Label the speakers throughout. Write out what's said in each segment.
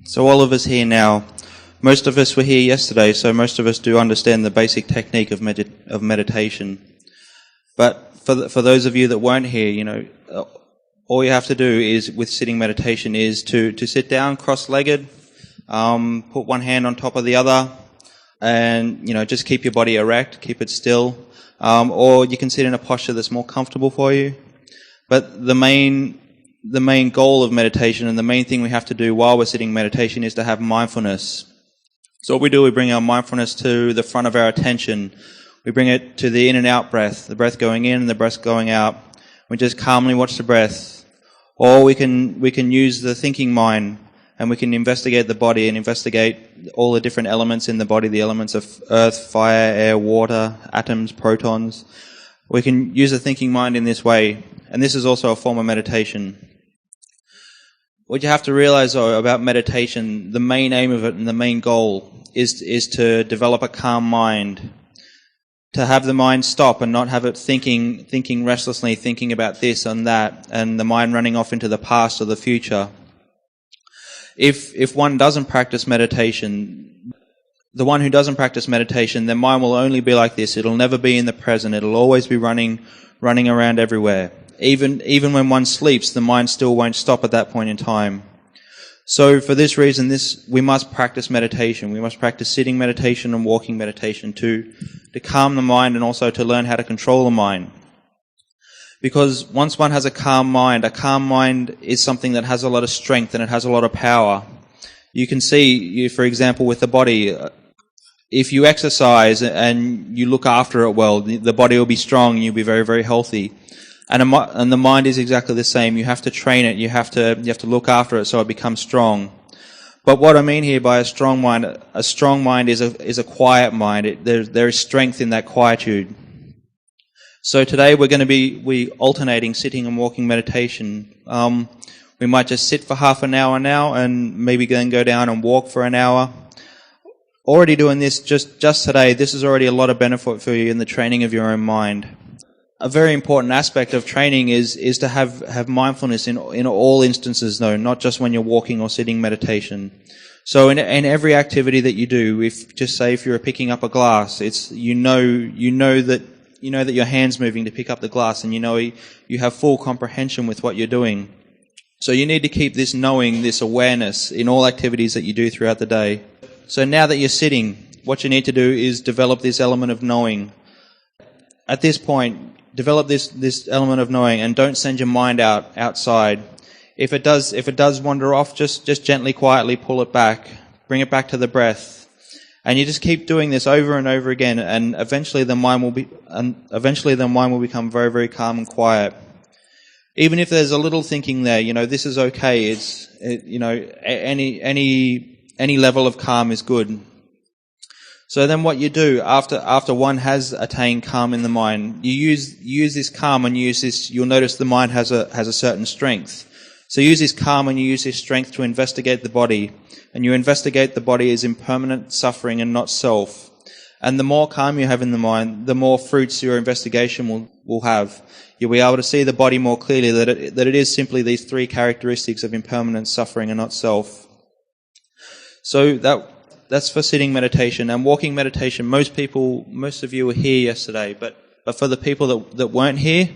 Speaker 1: So all of us here now, most of us were here yesterday, so most of us do understand the basic technique of meditation. But for those of you that weren't here, all you have to do is, with sitting meditation, is to sit down cross-legged, put one hand on top of the other, and just keep your body erect, keep it still, or you can sit in a posture that's more comfortable for you. But the main goal of meditation, and the main thing we have to do while we're sitting meditation, is to have mindfulness. So what we do, we bring our mindfulness to the front of our attention. We bring it to the in and out breath, the breath going in and the breath going out. We just calmly watch the breath. Or we can use the thinking mind, and we can investigate the body and investigate all the different elements in the body, the elements of earth, fire, air, water, atoms, protons. We can use the thinking mind in this way, and this is also a form of meditation. What you have to realize, though, about meditation, the main aim of it and the main goal is to develop a calm mind, to have the mind stop and not have it thinking restlessly, thinking about this and that, and the mind running off into the past or the future. If one doesn't practice meditation, the one who doesn't practice meditation, their mind will only be like this. It'll never be in the present. It'll always be running around everywhere. Even when one sleeps, the mind still won't stop at that point in time. So for this reason, we must practice meditation. We must practice sitting meditation and walking meditation to calm the mind, and also to learn how to control the mind. Because once one has a calm mind is something that has a lot of strength and it has a lot of power. You can see, for example, with the body, if you exercise and you look after it well, the body will be strong and you'll be very, very healthy. And the mind is exactly the same. You have to train it. You have to look after it so it becomes strong. But what I mean here by a strong mind is a quiet mind. There is strength in that quietude. So today we're going to be alternating sitting and walking meditation. We might just sit for half an hour now, and maybe then go down and walk for an hour. Already doing this just today, this is already a lot of benefit for you in the training of your own mind. A very important aspect of training is to have mindfulness in all instances, though, not just when you're walking or sitting meditation. So in every activity that you do, if you're picking up a glass, it's you know that your hand's moving to pick up the glass, and you have full comprehension with what you're doing. So you need to keep this knowing, this awareness in all activities that you do throughout the day. So now that you're sitting, what you need to do is develop this element of knowing. At this point, develop this element of knowing, and don't send your mind outside. If it does wander off, just gently, quietly pull it back, bring it back to the breath, and you just keep doing this over and over again. And eventually, the mind will become very, very calm and quiet. Even if there's a little thinking there, this is okay. Any level of calm is good. So then what you do after one has attained calm in the mind, you use this calm, and you'll notice the mind has a certain strength. So use this calm and you use this strength to investigate the body. And you investigate the body as impermanent suffering and not self. And the more calm you have in the mind, the more fruits your investigation will have. You'll be able to see the body more clearly, that it is simply these three characteristics of impermanent suffering and not self. So that's for sitting meditation. And walking meditation, most of you were here yesterday, but for the people that weren't here,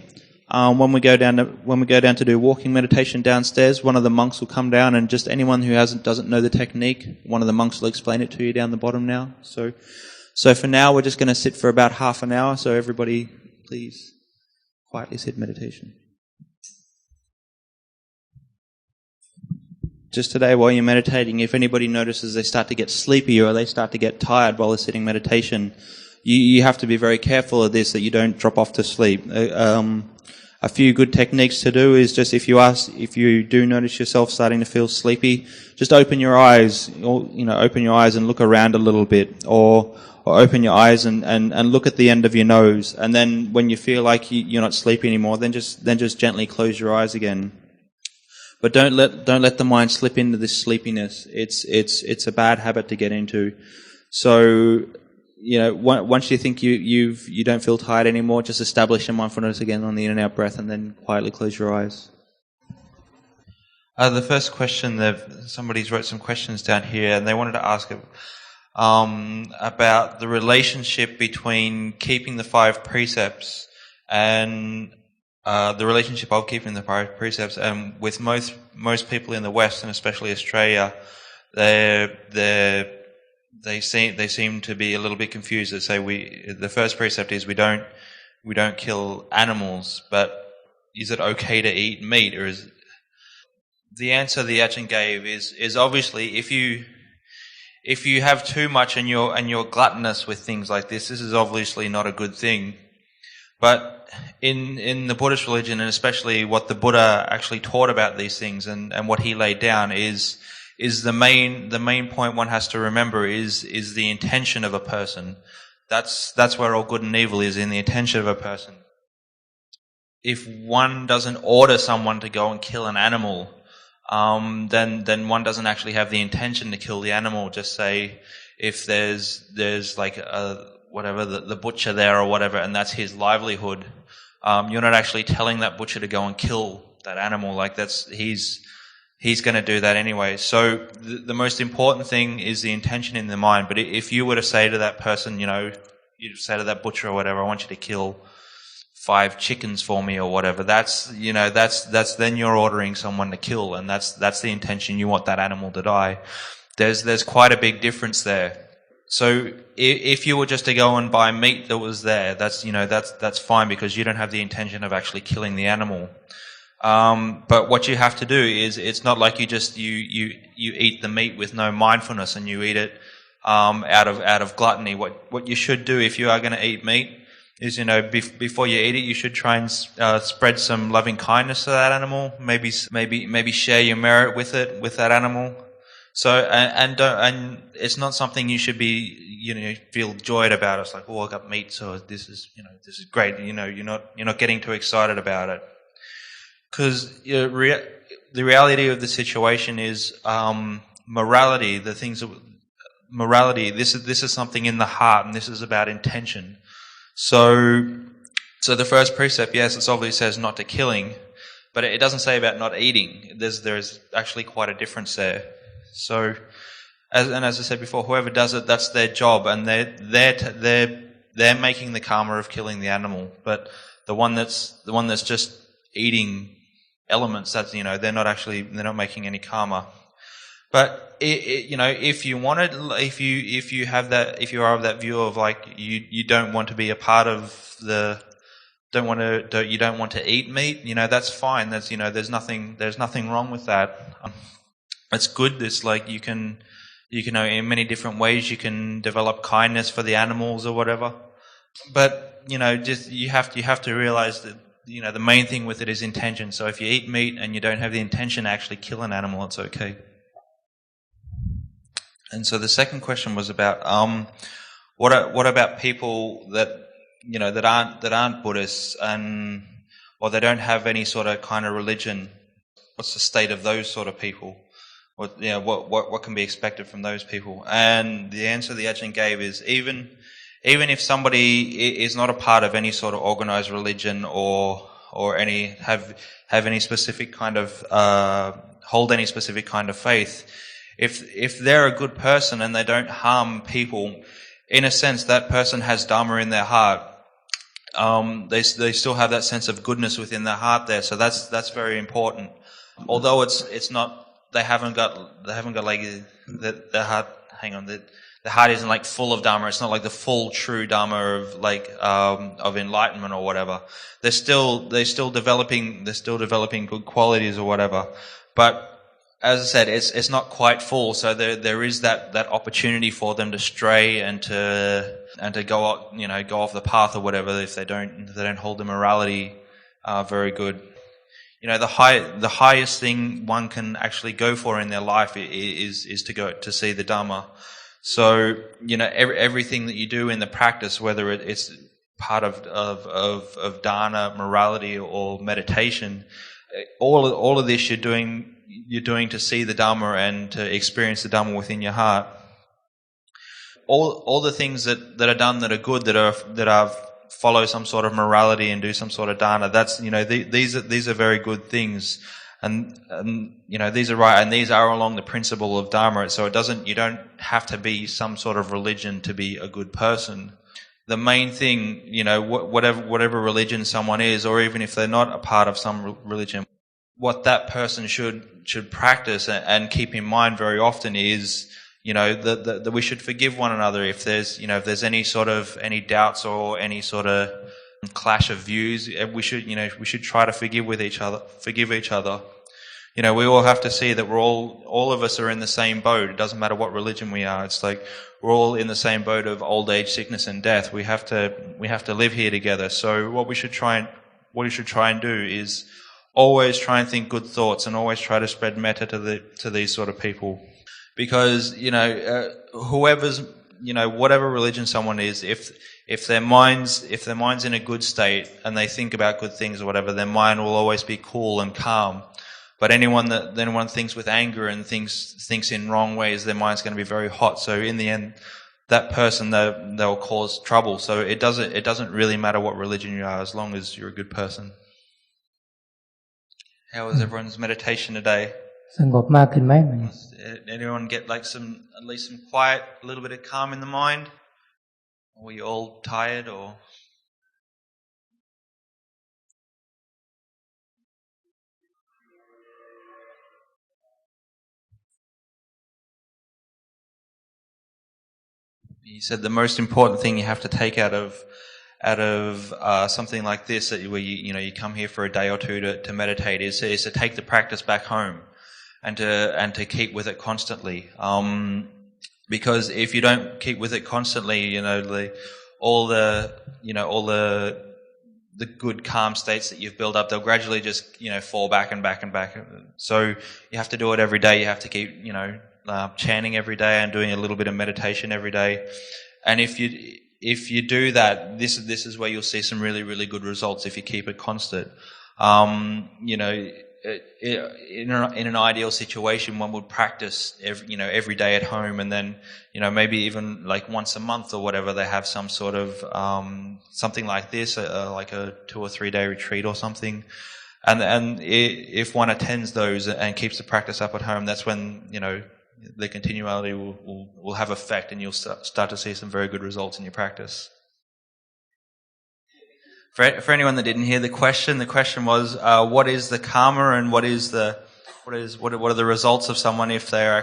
Speaker 1: when we go down to do walking meditation downstairs, one of the monks will come down, and just anyone who doesn't know the technique, one of the monks will explain it to you down the bottom now. So for now, we're just going to sit for about half an hour. So everybody, please quietly sit meditation. Just today, while you're meditating, if anybody notices they start to get sleepy or they start to get tired while they're sitting meditation, you have to be very careful of this, that you don't drop off to sleep. A few good techniques to do is just if you do notice yourself starting to feel sleepy, just open your eyes, open your eyes and look around a little bit, or open your eyes and look at the end of your nose, and then when you feel like you're not sleepy anymore, then just gently close your eyes again. But don't let the mind slip into this sleepiness. It's a bad habit to get into. So, once you think you don't feel tired anymore, just establish your mindfulness again on the in and out breath, and then quietly close your eyes. The first question, somebody's wrote some questions down here, and they wanted to ask about the relationship between keeping the 5 precepts and the relationship of keeping the 5 precepts, and with most people in the West, and especially Australia, they seem to be a little bit confused. They say the first precept is we don't kill animals, but is it okay to eat meat, or is the answer the Ajahn gave is obviously if you have too much and you're gluttonous with things like this is obviously not a good thing. But in the Buddhist religion, and especially what the Buddha actually taught about these things and what he laid down is the main point one has to remember is the intention of a person. That's where all good and evil is, in the intention of a person. If one doesn't order someone to go and kill an animal, then one doesn't actually have the intention to kill the animal. Just say if there's like the butcher there or whatever, and that's his livelihood, you're not actually telling that butcher to go and kill that animal. Like he's going to do that anyway. So the most important thing is the intention in the mind. But if you were to say to that person, you'd say to that butcher or whatever, I want you to kill 5 chickens for me or whatever, that's then you're ordering someone to kill, and that's the intention. You want that animal to die. There's quite a big difference there. So if you were just to go and buy meat that was there, that's fine, because you don't have the intention of actually killing the animal. But what you have to do is, it's not like you eat the meat with no mindfulness and you eat it out of gluttony. What you should do if you are going to eat meat is, before you eat it, you should try and spread some loving kindness to that animal. Maybe share your merit with that animal. So and it's not something you should be feel joyed about. It's like, oh, I got meat, so this is great. You're not getting too excited about it, because the reality of the situation is morality. Morality. This is something in the heart, and this is about intention. So the first precept, yes, it obviously says not to killing, but it doesn't say about not eating. There's actually quite a difference there. So, as I said before, whoever does it, that's their job, and they're making the karma of killing the animal. But the one that's just eating elements, that's they're not making any karma. But if you are of that view of like you don't want to be a part of you don't want to eat meat, that's fine. That's there's nothing wrong with that. It's good. It's like you can in many different ways you can develop kindness for the animals or whatever. But just you have to realize that the main thing with it is intention. So if you eat meat and you don't have the intention to actually kill an animal, it's okay. And so the second question was about what about people that that aren't Buddhists or they don't have any sort of kind of religion? What's the state of those sort of people? What can be expected from those people? And the answer the Ajahn gave is even if somebody is not a part of any sort of organized religion or have any specific kind of hold any specific kind of faith. If they're a good person and they don't harm people, in a sense that person has Dhamma in their heart. They still have that sense of goodness within their heart there, so that's very important. Although it's not, they haven't got like the heart. Hang on, the heart isn't like full of Dhamma. It's not like the full true Dhamma of like of enlightenment or whatever. They're still developing good qualities or whatever, but as I said, it's not quite full, so there is that opportunity for them to stray and to go off the path or whatever if they don't hold the morality very good. The highest thing one can actually go for in their life is to go to see the Dhamma. So everything that you do in the practice, whether it's part of dana, morality, or meditation, all of this you're doing to see the Dhamma and to experience the Dhamma within your heart. All the things that are done that are good, that are follow some sort of morality and do some sort of dana, that's these are very good things. And these are right, and these are along the principle of Dhamma. So you don't have to be some sort of religion to be a good person. The main thing, whatever religion someone is, or even if they're not a part of some religion, what that person should practice and keep in mind very often is, that we should forgive one another if there's any doubts or any sort of clash of views. We should try to forgive each other. We all have to see that all of us are in the same boat. It doesn't matter what religion we are. It's like we're all in the same boat of old age, sickness, and death. We have to live here together. So what you should try and do is always try and think good thoughts, and always try to spread metta to these sort of people, because whatever religion someone is, if their mind's in a good state and they think about good things or whatever, their mind will always be cool and calm. But anyone thinks with anger and thinks in wrong ways, their mind's going to be very hot. So in the end, that person they'll cause trouble. So it doesn't really matter what religion you are, as long as you're a good person. How was everyone's meditation today?
Speaker 2: สงบมากขึ้นไหม
Speaker 1: Anyone get at least some quiet, a little bit of calm in the mind? Or were you all tired or? He said the most important thing you have to take out of something like this, where you come here for a day or two to meditate, is to take the practice back home, and to keep with it constantly. Because if you don't keep with it constantly, all the good calm states that you've built up, they'll gradually just fall back and back and back. So you have to do it every day. You have to keep chanting every day and doing a little bit of meditation every day. And if you do that, this is where you'll see some really, really good results if you keep it constant. In an ideal situation, one would practice every day at home, and then maybe even like once a month or whatever, they have some sort of something like this, like a 2 or 3 day retreat or something. And if one attends those and keeps the practice up at home, that's when the continuality will have effect, and you'll start to see some very good results in your practice. For anyone that didn't hear the question was, what is the karma, and what are the results of someone if they're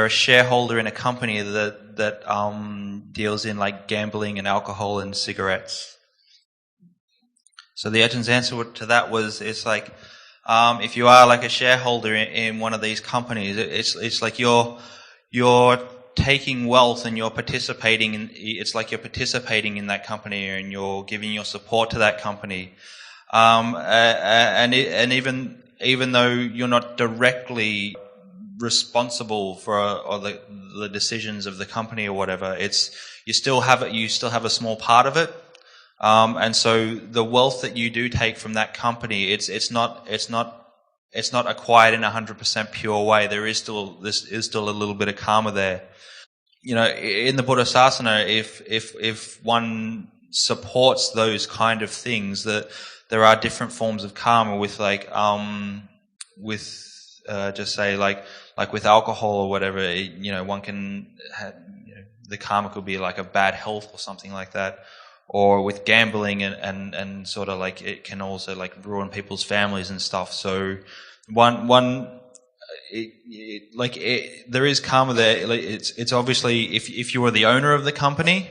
Speaker 1: a shareholder in a company that deals in like gambling and alcohol and cigarettes. So the Ajahns answer to that was, it's like, if you are like a shareholder in one of these companies, it's like you're taking wealth and you're participating in. It's like you're participating in that company, and you're giving your support to that company. And even though you're not directly responsible for the decisions of the company or whatever, you still have a small part of it. And so the wealth that you do take from that company, it's not acquired in 100% pure way. There is still a little bit of karma there. In the Buddha Sasana, if one supports those kind of things, that there are different forms of karma with just say like with alcohol or whatever, one can have, the karma could be like a bad health or something like that. Or with gambling and sort of like it can also like ruin people's families and stuff. So there is karma there. It's obviously if you are the owner of the company,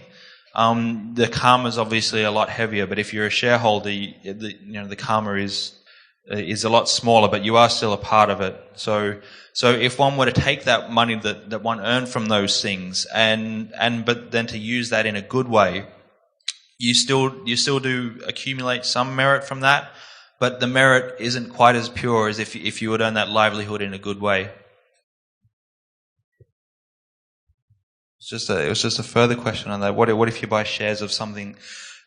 Speaker 1: the karma is obviously a lot heavier. But if you're a shareholder, the karma is a lot smaller, but you are still a part of it. So if one were to take that money that one earned from those things but then to use that in a good way, you still do accumulate some merit from that, but the merit isn't quite as pure as if you would earn that livelihood in a good way. It was just a further question on that. What if you buy shares of something?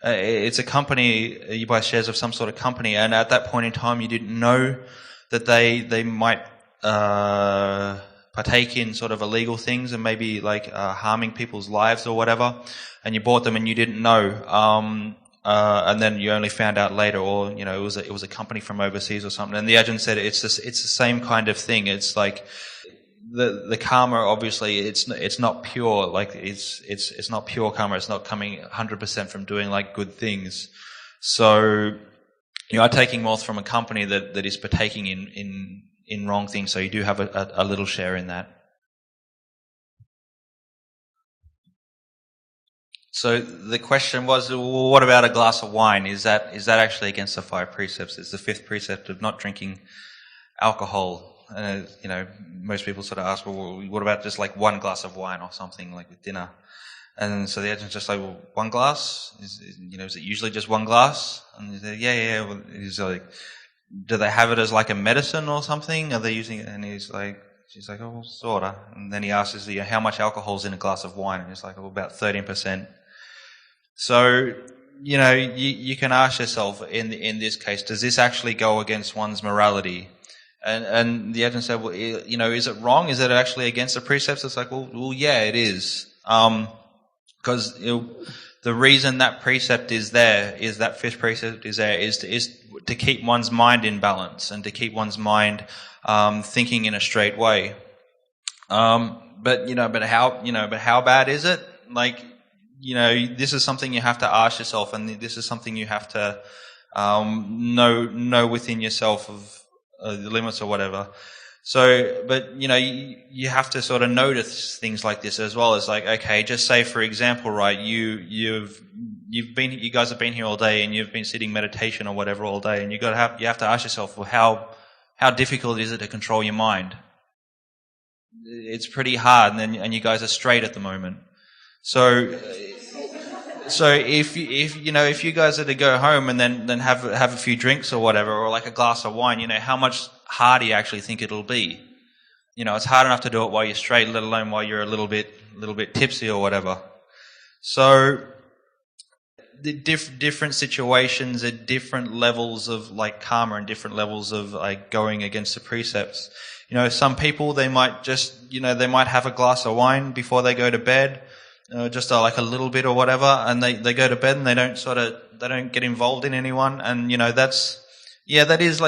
Speaker 1: It's a company. You buy shares of some sort of company, and at that point in time, you didn't know that they might partake in sort of illegal things and maybe like harming people's lives or whatever, and you bought them and you didn't know. and then you only found out later, or it was a company from overseas or something. And the Ajahn said it's the same kind of thing. It's like the karma. Obviously, it's not pure. Like it's not pure karma. It's not coming 100% from doing like good things. So you are taking wealth from a company that is partaking in wrong things. So you do have a little share in that. So the question was, well, what about a glass of wine? Is that actually against the 5 precepts? It's the 5th precept of not drinking alcohol. And most people sort of ask, well, what about just like one glass of wine or something like with dinner? And so the Ajahn just like, well, one glass? Is it usually just one glass? And he said, yeah. Well, he's like, do they have it as like a medicine or something? Are they using it? And she's like, oh, well, sorta. And then he asks, how much alcohol's in a glass of wine? And he's like, oh, about 13%. So, you can ask yourself in this case, does this actually go against one's morality? And the Ajahn said, well, is it wrong? Is it actually against the precepts? It's like, well, yeah, it is. Because the reason that precept is there, is that 5th precept is there, is to keep one's mind in balance and to keep one's mind thinking in a straight way. But how bad is it? Like, this is something you have to ask yourself, and this is something you have to know within yourself of the limits or whatever. So, but you have to sort of notice things like this as well. It's like, okay, just say for example, right, you guys have been here all day and you've been sitting meditation or whatever all day, and you have to ask yourself, well, how difficult is it to control your mind? It's pretty hard, and you guys are straight at the moment. So if you guys are to go home and then have a few drinks or whatever, or like a glass of wine, how much harder you actually think it'll be. It's hard enough to do it while you're straight, let alone while you're a little bit tipsy or whatever. So the different situations at different levels of like karma and different levels of like going against the precepts. Some people, they might just they might have a glass of wine before they go to bed. Just like a little bit or whatever, and they go to bed and they don't get involved in anyone, and that is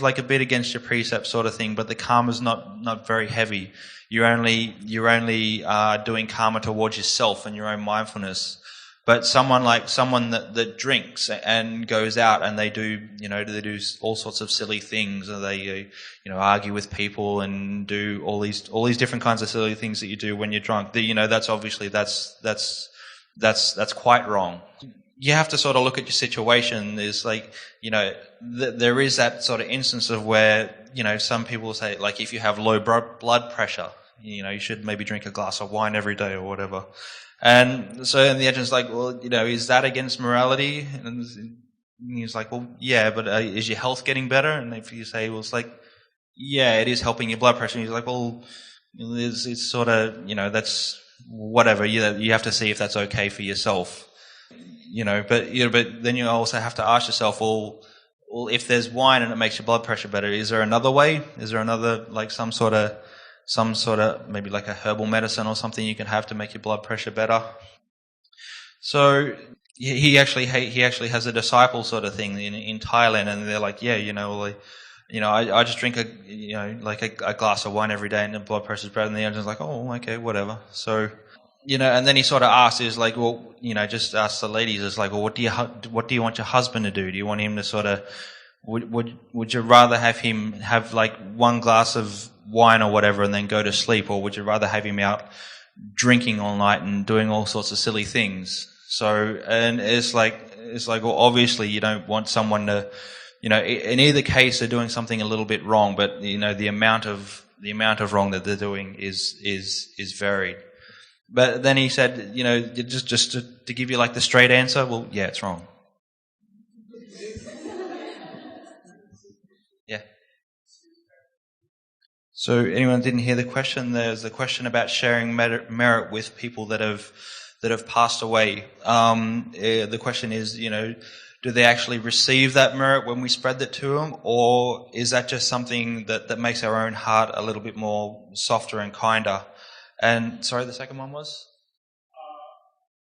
Speaker 1: like a bit against your precept sort of thing, but the karma's not very heavy. You're only doing karma towards yourself and your own mindfulness. But someone that drinks and goes out and they do all sorts of silly things, and they argue with people and do all these different kinds of silly things that you do when you're drunk. That's obviously that's quite wrong. You have to sort of look at your situation. There's there is that sort of instance of where some people say, like, if you have low blood pressure, you should maybe drink a glass of wine every day or whatever. And so the Ajahn like, well, is that against morality? And he's like, well, yeah, but is your health getting better? And if you say, well, it's like, yeah, it is helping your blood pressure. And he's like, well, it's sort of, that's whatever. You have to see if that's okay for yourself. But then you also have to ask yourself, well, if there's wine and it makes your blood pressure better, is there another way? Is there another, like some sort of maybe like a herbal medicine or something you can have to make your blood pressure better? So he actually has a disciple sort of thing in Thailand, and they're like, yeah, I just drink a glass of wine every day and the blood pressure's better. And the Ajahn like, oh, okay, whatever. So and then he sort of asks, is like, well, just ask the ladies, is like, well, what do you want your husband to do? Do you want him to sort of would you rather have him have like one glass of wine or whatever and then go to sleep, or would you rather have him out drinking all night and doing all sorts of silly things? So, and it's like, well, obviously you don't want someone to, in either case they're doing something a little bit wrong, but the amount of wrong that they're doing is varied. But then he said, just to give you like the straight answer, well, yeah, it's wrong. Yeah. So anyone didn't hear the question? There's the question about sharing merit with people that have passed away. The question is, do they actually receive that merit when we spread that to them, or is that just something that makes our own heart a little bit more softer and kinder? And sorry, the second one was?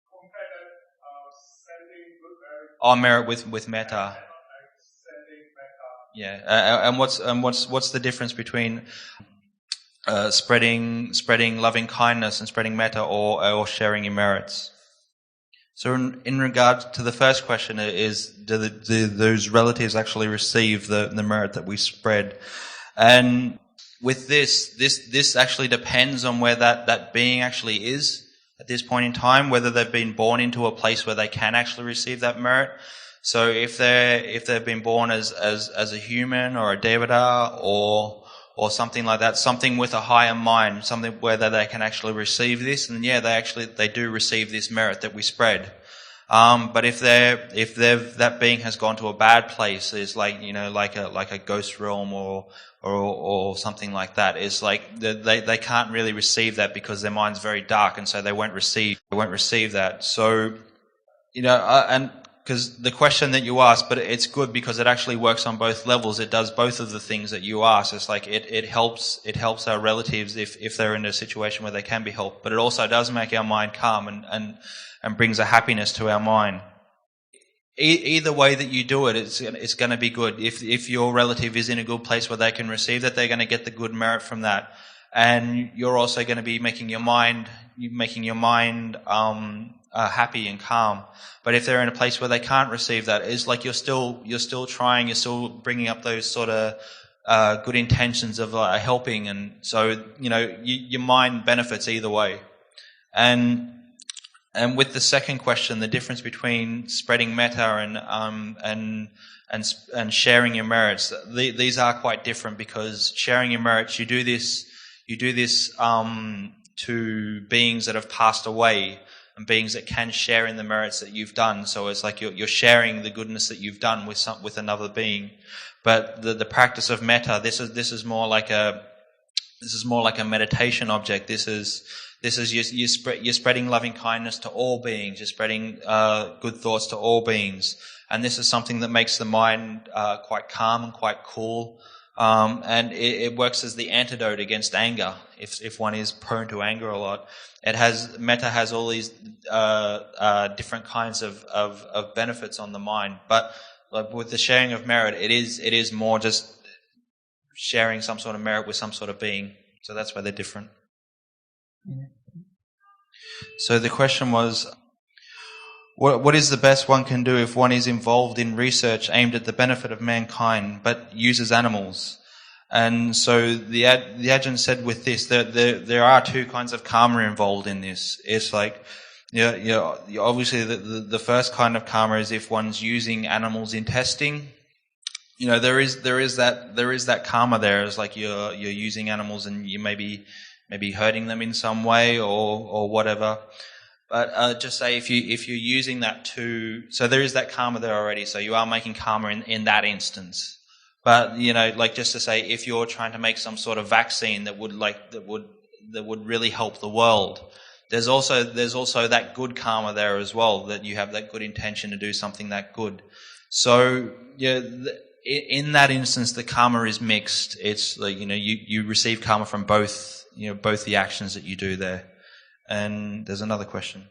Speaker 2: Compared sending good merit
Speaker 1: merit with metta. Yeah, and what's the difference between spreading loving kindness and spreading metta, or sharing your merits? So in regard to the first question, is do those relatives actually receive the merit that we spread? And with this actually depends on where that being actually is at this point in time, whether they've been born into a place where they can actually receive that merit. So if they've been born as a human or a devata or something like that, something with a higher mind, something where they can actually receive this, and they do receive this merit that we spread. But if that being has gone to a bad place, is like a ghost realm or something like that, it's like they can't really receive that because their mind's very dark, and so they won't receive that. So and because the question that you asked, but it's good because it actually works on both levels. It does both of the things that you asked. It's like it helps our relatives if they're in a situation where they can be helped, but it also does make our mind calm and brings a happiness to our mind. Either way that you do it, it's going to be good. If your relative is in a good place where they can receive that, they're going to get the good merit from that, and you're also going to be making your mind happy and calm. But if they're in a place where they can't receive that, it's like you're still trying, you're still bringing up those sort of good intentions of helping, and so your mind benefits either way. And with the second question, the difference between spreading metta and sharing your merits, these are quite different, because sharing your merits, you do this to beings that have passed away and beings that can share in the merits that you've done. So it's like you're sharing the goodness that you've done with another being. But the practice of metta, this is more like a meditation object. This is you're spreading loving kindness to all beings. You're spreading good thoughts to all beings, and this is something that makes the mind quite calm and quite cool. And it works as the antidote against anger. If one is prone to anger a lot, metta has all these different kinds of benefits on the mind. But with the sharing of merit, it is more just sharing some sort of merit with some sort of being. So that's why they're different. So the question was, what is the best one can do if one is involved in research aimed at the benefit of mankind but uses animals? And so the Ajahn said with this that there are two kinds of karma involved in this. It's like, obviously the first kind of karma is if one's using animals in testing. There is that karma there. It's like you're using animals and you maybe hurting them in some way or whatever. But just say if you're using that so there is that karma there already. So you are making karma in that instance. But just to say, if you're trying to make some sort of vaccine that would really help the world, there's also that good karma there as well, that you have that good intention to do something that good. So in that instance, the karma is mixed. It's like you receive karma from both the actions that you do there. And there's another question.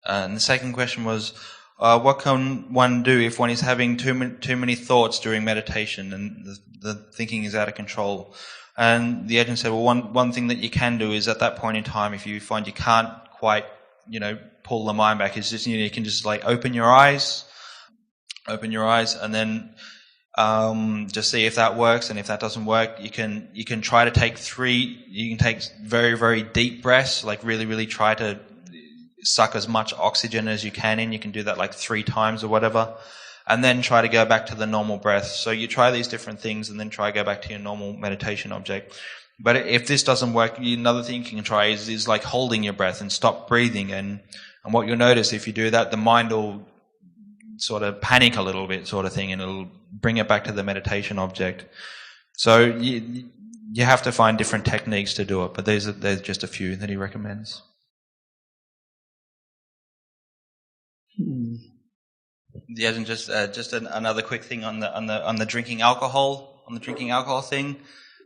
Speaker 1: And the second question was, what can one do if one is having too many thoughts during meditation and the thinking is out of control? And the Ajahn said, well, one thing that you can do is at that point in time, if you find you can't quite, pull the mind back, is just, you can just like open your eyes and then just see if that works. And if that doesn't work, you can try to take very, very deep breaths, like really, really try to suck as much oxygen as you can in. You can do that like 3 times or whatever, and then try to go back to the normal breath. So you try these different things and then try to go back to your normal meditation object. But if this doesn't work, another thing you can try is like holding your breath and stop breathing. And what you'll notice if you do that, the mind will sort of panic a little bit, sort of thing, and it'll bring it back to the meditation object. So you have to find different techniques to do it, but there's just a few that he recommends. Yeah, and just another quick thing on the drinking alcohol thing,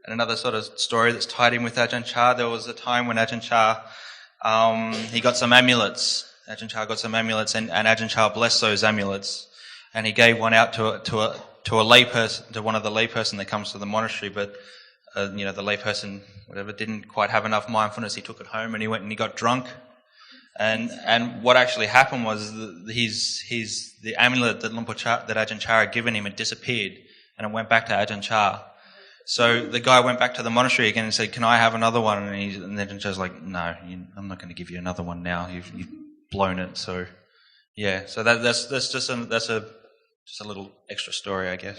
Speaker 1: and another sort of story that's tied in with Ajahn Chah. There was a time when Ajahn Chah he got some amulets, Ajahn Chah got some amulets, and Ajahn Chah blessed those amulets, and he gave one out to a lay person, to one of the lay person that comes to the monastery, but the lay person, whatever, didn't quite have enough mindfulness. He took it home and he went and he got drunk. And what actually happened was the amulet that that Ajahn Chah had given him had disappeared, and it went back to Ajahn Chah. So the guy went back to the monastery again and said, "Can I have another one?" And then Ajahn Chah's like, "No, I'm not going to give you another one now. You've blown it." So yeah, so that's just a little extra story, I guess.